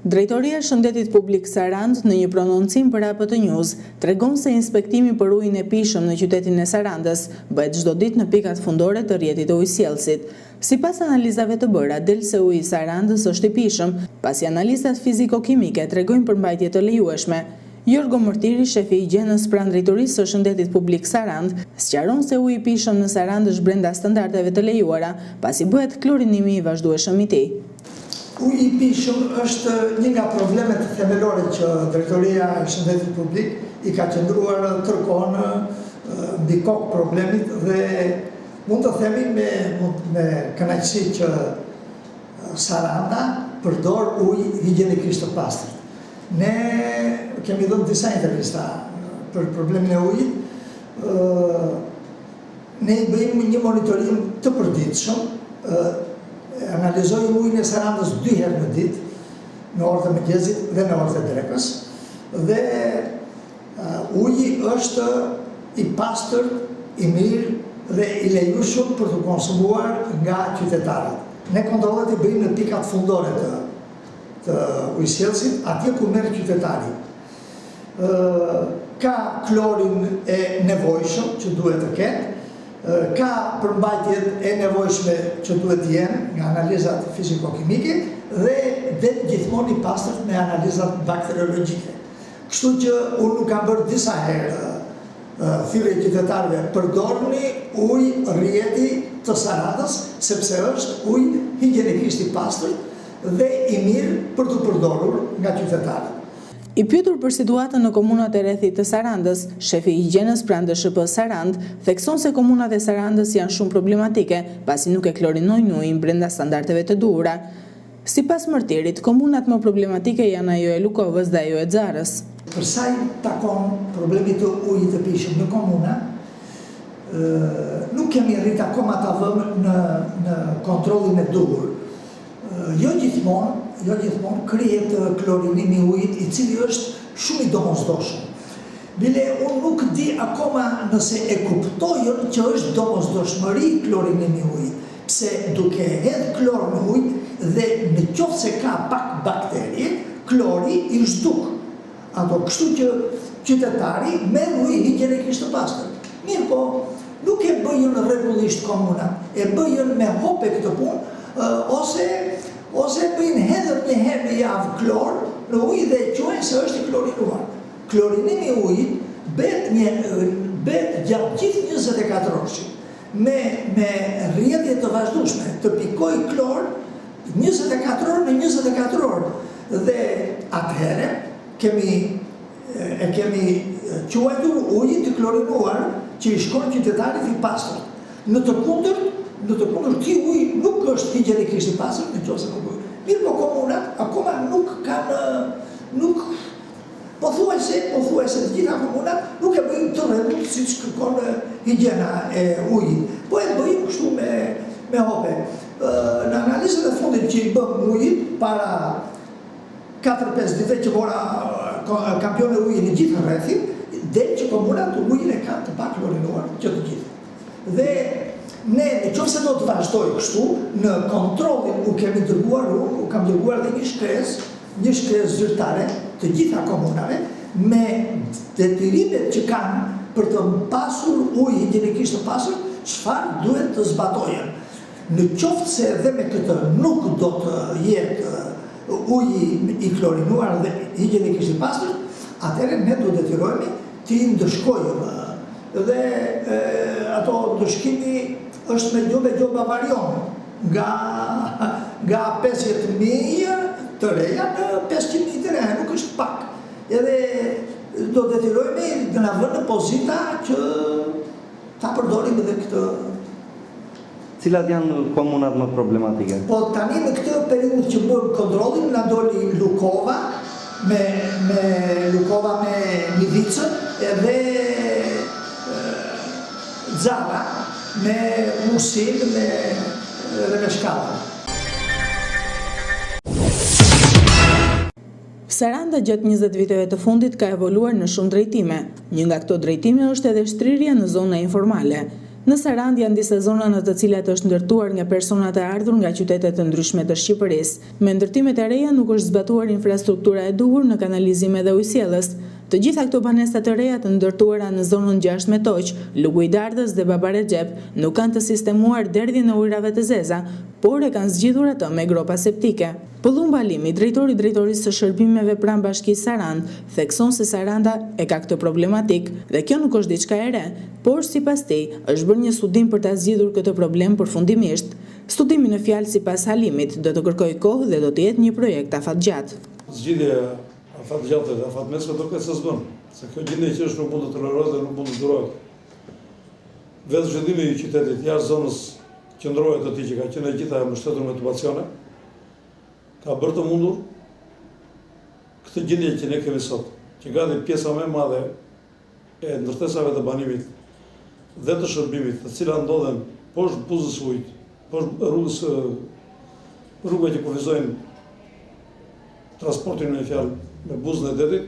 Drejtoria e Shëndetit Publik Sarand në një prononcim për APT News tregon se inspektimi për ujin e pishëm në qytetin e Sarandës bëhet çdo ditë në pikat fundore të rrjetit të ujësjellësit. Sipas analizave të bëra, del se uji i Sarandës është i pishëm, pasi analizat fiziko-kimike tregojnë përmbajtje të lejueshme. Jorgo Mërtiri, shefi i higjienës pranë Drejtorisë së Shëndetit Publik Sarand, sqaron se uji i pishëm në Sarandë është brenda standardeve të lejuara, pasi bëhet klorinimi i vazhdueshëm i tij. Uji i pishëm është një nga problemet themelore që Drejtoria e Shëndetit Publik i ka qëndruar tërkohën mbi kokë problemit dhe mund të themi me kënaqësi që Saranda përdor ujë higienikisht të pastër. Ne kemi dhënë disa intervista për problemin e ujit. Ne i bëjmë një monitorim të përditshëm. Analizojmë ujin e Sarandës 2 herë në ditë, në orët e mëngjesit dhe në orët e drekës, dhe uji është i pastër, i mirë dhe i lejueshëm për të konsumuar nga qytetarët. Ne kontrollet i bëjmë në pikat fundore të ujësjellësit, atje ku merr qytetari. Ka klorin e nevojshëm që duhet të ketë, ka përmbajtjet e nevojshme që duhet të jenë nga analizat fiziko-kimike dhe del gjithmonë i pastër me analizat bakteriologjike. Kështu që unë nuk kam bërë disa herë thirrje qytetarëve, përdorni ujë rrjeti të Sarandës, sepse është ujë higienikisht i pastër dhe i mirë për të përdorur nga qytetarët. I pyetur për situatën në komunat e rrethit të Sarandës, shefi i higjienës pranë DSHP Sarand thekson se komunat e Sarandës janë shumë problematike, pasi nuk e klorinojnë ujin brenda standardeve të duhura. Sipas Mërtirit, komunat më problematike janë ajo e Lukovës dhe ajo e Xarës. Për sa i takon problemit të ujit të pishëm në komuna, nuk kemi rrit akoma ta vëmë në kontrollin e duhur. Jo gjithmonë krijet klorinimi i ujit, i cili është shumë i domosdoshëm. Bile unë nuk di akoma nëse e kuptojnë që është domosdoshmëri klorinimi i ujit, pse duke hedhë klor në ujë dhe në qoftë se ka pak bakterie, klori i zhduk. Ato kështu që qytetari merr ujë higienikisht të pastër. Mirë po, nuk e bëjën rregullisht komuna, e bëjën me hope këtë punë, ose bëjnë hedhër një herë në javë klor në ujë dhe quajnë se është i klorinuar. Klorinimi i ujit bëhet gjatë gjithë 24 orësh. Me rrjedhje të vazhdueshme të pikoj klor 24 orë në 24 orë. Dhe atëherë kemi quajtur ujin të klorinuar që i shkon qytetarit i pastër. Në të kundërt, ky ujë nuk është higienikisht i pastër, nëse nuk është. Mirë po komunat akoma nuk kanë, pothuajse të gjitha komunat nuk e bëjnë të rregullt siç kërkon higjiena e ujit, po e bëjnë kështu me hope. Në analizën e fundit që i bëm ujit para 4-5 ditëve që mora kampion e ujit në gjithë rrethin, del që komunat ujin e kanë të paklorinuar që të gjithë. Dhe ne, nëse do të vazhdoj kështu, në kontrollin u kam dërguar dhe një shkresë zyrtare të gjitha komunave me detyrimet që kanë për të pasur ujë higienikisht të pastër, çfarë duhet të zbatojnë. Në qoftë se edhe me këtë nuk do të jetë uji i klorinuar dhe higienikisht i pastër, atëherë ne do detyrohemi të ndëshkojmë. Dhe ato ndëshkimi është me gjoba varion, nga 50.000 të reja në 500.000 të reja, nuk është pak. Edhe do detyrojmë të na vënë në pozita që ta përdorim edhe këtë. Cilat janë komunat më problematike? Po tani në këtë periudhë që bëm kontrollin, na doli Lukova me Midicën edhe Xara me Musil dhe me Shkallën. Saranda gjatë 20 viteve të fundit ka evoluar në shumë drejtime. Një nga këto drejtime është edhe shtrirja në zona informale. Në Sarandë janë disa zona në të cilat është ndërtuar nga personat e ardhur nga qytetet të ndryshme të Shqipërisë. Me ndërtimet e reja nuk është zbatuar infrastruktura e duhur në kanalizime dhe ujësiellës. Të gjitha këto banesa të reja të ndërtuara në zonën 6 me Toq, Lugu i Dardhës dhe Babare Xhep nuk kanë të sistemuar derdhjen e ujrave të zeza, por e kanë zgjidhur atë me gropa septike. Pëllumba Limi, drejtori i drejtorisë së shërbimeve pranë Bashkisë Sarandë, thekson se Saranda e ka këtë problematik dhe kjo nuk është diçka e re, por sipas tij është bërë një studim për ta zgjidhur këtë problem përfundimisht. Studimi në fjalë sipas Halimit do të kërkojë kohë dhe do të jetë një projekt afatgjatë. Zgjidhja afatgjatë dhe afatmesme do këtë se s'bën, se kjo gjendje që është nuk mund të tolerohet dhe nuk mund të durohet. Vetë zhvillimi i qytetit jashtë zonës qendrore të tij që ka qenë gjitha mbështetur me tubacione, ka bërë të mundur këtë gjendje që ne kemi sot, që gati pjesa më e madhe e ndërtesave të banimit dhe të shërbimit, të cilat ndodhen poshtë buzës së ujit, poshtë rrugëve që kufizojnë transportin me fjalë me buzën e detit,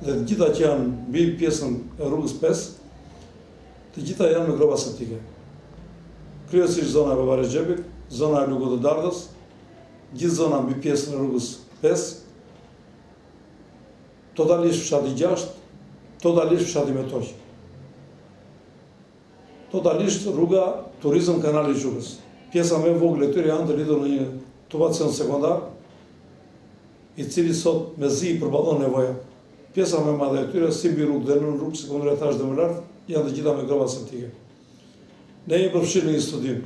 dhe të gjitha që janë mbi pjesën e rrugës 5, të gjitha janë me gropa septike. Kryesisht zona e Babare Xhepit, zona e Lugut të Dardhës, gjithë zona mbi pjesën e rrugës 5, totalisht fshati 6, totalisht fshati me Toq. Totalisht rruga Turizëm Kanali i Çukës. Pjesa më e vogël e tyre janë të lidhur në një tubacion sekondar, i cili sot me zi përballon nevoja. Pjesa më e madhe e tyre, si mbi rrugë dhe në rrugë sekondare etash dhe më lart, janë të gjitha me gropa septike. Ne jemi përfshirë në një studim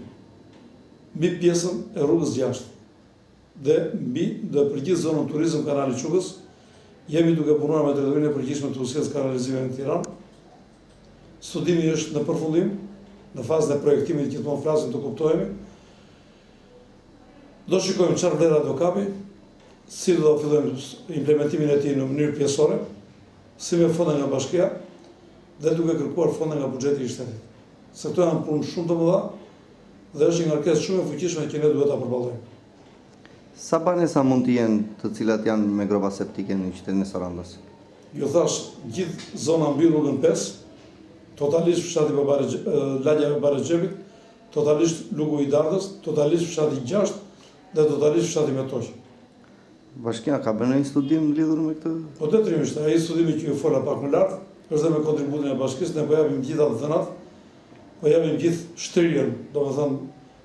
mbi pjesën e rrugës 6 dhe për gjithë zonën Turizëm Kanali i Çukës, jemi duke punuar me drejtorinë e përgjithshme të Ushtrisë Kanalizimeve në Tiranë. Studimi është në përfundim, në fazën e projektimit që të flasim të kuptohemi. Do shikojmë çfarë vlera do kapi, si do fillojmë implementimin e tij në mënyrë pjesore, si me fonde nga bashkia dhe duke kërkuar fonde nga buxheti i shtetit. Se këto janë punë shumë të mëdha dhe është një ngarkesë shumë e fuqishme që ne duhet ta përballojmë. Sa banesa mund të jenë të cilat janë me gropa septike në qytetin e Sarandës? Ju thash, gjithë zona mbi rrugën 5, totalisht fshati lagja e Babare Xhepit, totalisht Lugu i Dardhës, totalisht fshati 6 dhe totalisht fshati me Toq. Bashkia ka bërë një studim lidhur me këtë? Po detyrimisht, ai studimi që ju fola pak më lart, është dhe me kontributin e bashkisë, ne po japim gjitha të dhënat, po japim gjithë shtrirjen, domethënë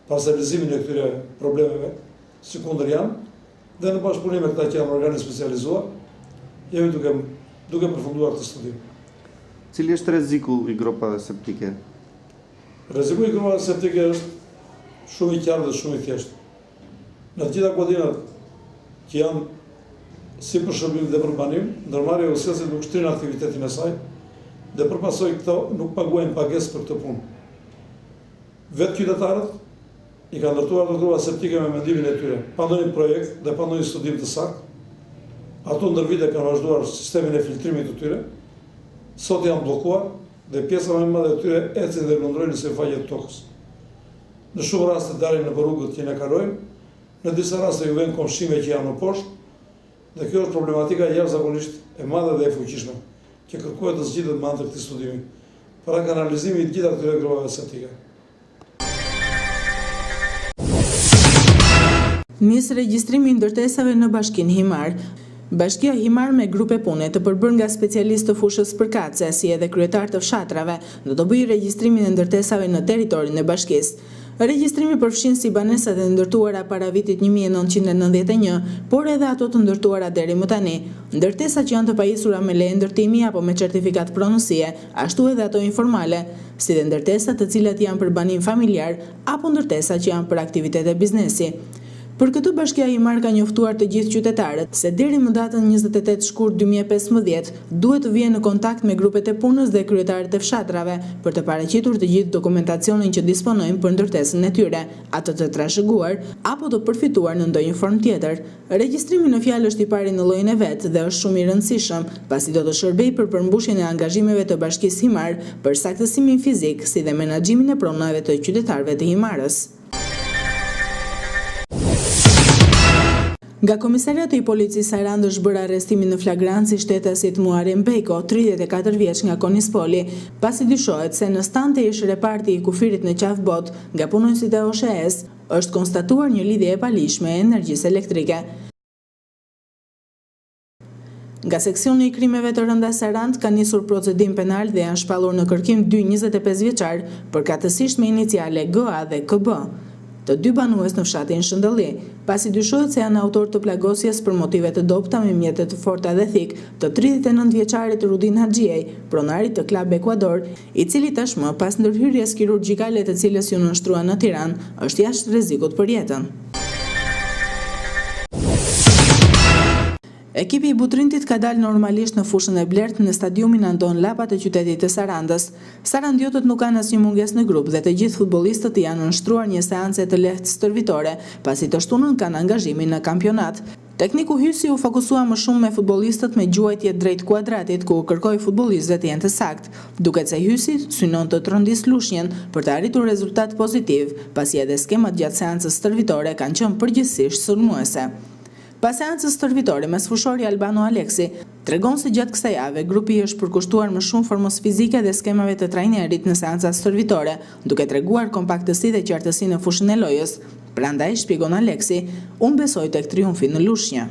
parselizimin e këtyre problemeve, sikundër janë, dhe në bashkëpunim me këta që janë organe specializuar, jemi duke përfunduar këtë studim. Cili është rreziku i gropave septike? Rreziku i gropave septike është shumë i qartë dhe shumë i thjeshtë. Në të gjitha kodinat që janë si për shërbim dhe për banim, ndërmarrja e ujësillësit nuk shtrin aktivitetin e saj dhe përpasoj këto nuk paguajnë pagesë për këtë punë. Vetë qytetarët i kanë ndërtuar ato gropa septike me mendimin e tyre, pa ndonjë projekt dhe pa ndonjë studim të saktë. Ato ndër vite kanë vazhduar sistemin e filtrimit të tyre, sot janë bllokuar dhe pjesa më e madhe e tyre ecin dhe lundrojnë në faqe të tokës. Në shumë raste dalin në rrugët që ne kalojmë, në disa raste ju vjen komshime që janë në poshtë, dhe kjo është problematika jashtëzakonisht e madhe dhe e fuqishme, që kërkohet të zgjidhet me anë të këtij studimi, para kanalizimit të gjitha këtyre gropave septike. Nis regjistrimi i ndërtesave në Bashkinë Himar. Bashkia Himar me grupe pune të përbërë nga specialistë të fushës përkatëse, si edhe kryetar të fshatrave, do të bëjë regjistrimin e ndërtesave në territorin e bashkisë. Regjistrimi përfshin si banesat e ndërtuara para vitit 1991, por edhe ato të ndërtuara deri më tani, ndërtesat që janë të pajisura me leje ndërtimi apo me certifikat pronësie, ashtu edhe ato informale, si dhe ndërtesat të cilat janë për banim familjar apo ndërtesat që janë për aktivitete biznesi. Për këtë Bashkia Himar ka njoftuar të gjithë qytetarët se deri më datën 28 shkurt 2015 duhet të vijnë në kontakt me grupet e punës dhe kryetarët e fshatrave për të paraqitur të gjithë dokumentacionin që disponojnë për ndërtesën e tyre, atë të trashëguar apo të përfituar në ndonjë formë tjetër. Regjistrimi në fjalë është i pari në llojin e vet dhe është shumë i rëndësishëm, pasi do të shërbejë për përmbushjen e angazhimeve të Bashkisë Himar për saktësimin fizik si dhe menaxhimin e pronave të qytetarëve të Himarës. Nga Komisariati i Policisë Sarandë është bërë arrestimin në flagrancë i shtetasit Muharrem Beko, 34 vjeç nga Konispoli, pasi dyshohet se në stante ish reparti i kufirit në qafë bot nga punonësit e OSHE-s, është konstatuar një lidhje e palishme e energjisë elektrike. Nga seksioni i krimeve të rënda Sarandë ka nisur procedim penal dhe janë shpallur në kërkim 2 25 vjeçar, përkatësisht me iniciale GA dhe KB, të 2 banues në fshatin Shëndëlli, pasi dyshohet se janë autor të plagosjes për motive të dobta me mjete të forta dhe thik të 39 vjeçarit Rudin Haxhiej, pronarit të Club Ekuador, i cili tashmë pas ndërhyrjes kirurgjikale të cilës ju nënshtrua në Tiranë, është jashtë rrezikut për jetën. Ekipi i Butrintit ka dalë normalisht në fushën e Blert në stadiumin Andon Lapa të qytetit të Sarandës. Sarandiotët nuk kanë asnjë mungesë në grup dhe të gjithë futbollistët janë nënshtruar një seance të lehtë stërvitore, pasi të shtunën kanë angazhimin në kampionat. Tekniku Hysi u fokusua më shumë me futbollistët me gjuajtje drejt kuadratit, ku kërkoi futbollistëve të jenë të saktë, duket se Hysi synon të trondis lushnjen për të arritur rezultat pozitiv, pasi edhe skemat gjatë seancës stërvitore kanë qenë përgjithsisht sulmuese. Pas seancës stërvitore mes fushori Albano Aleksi, tregon se gjatë kësaj jave grupi është përkushtuar më shumë formës fizike dhe skemave të trajnerit në seancat stërvitore, duke treguar kompaktësi dhe qartësi në fushën e lojës. Prandaj, shpjegon Aleksi, unë besoj tek triumfi në lushnjë.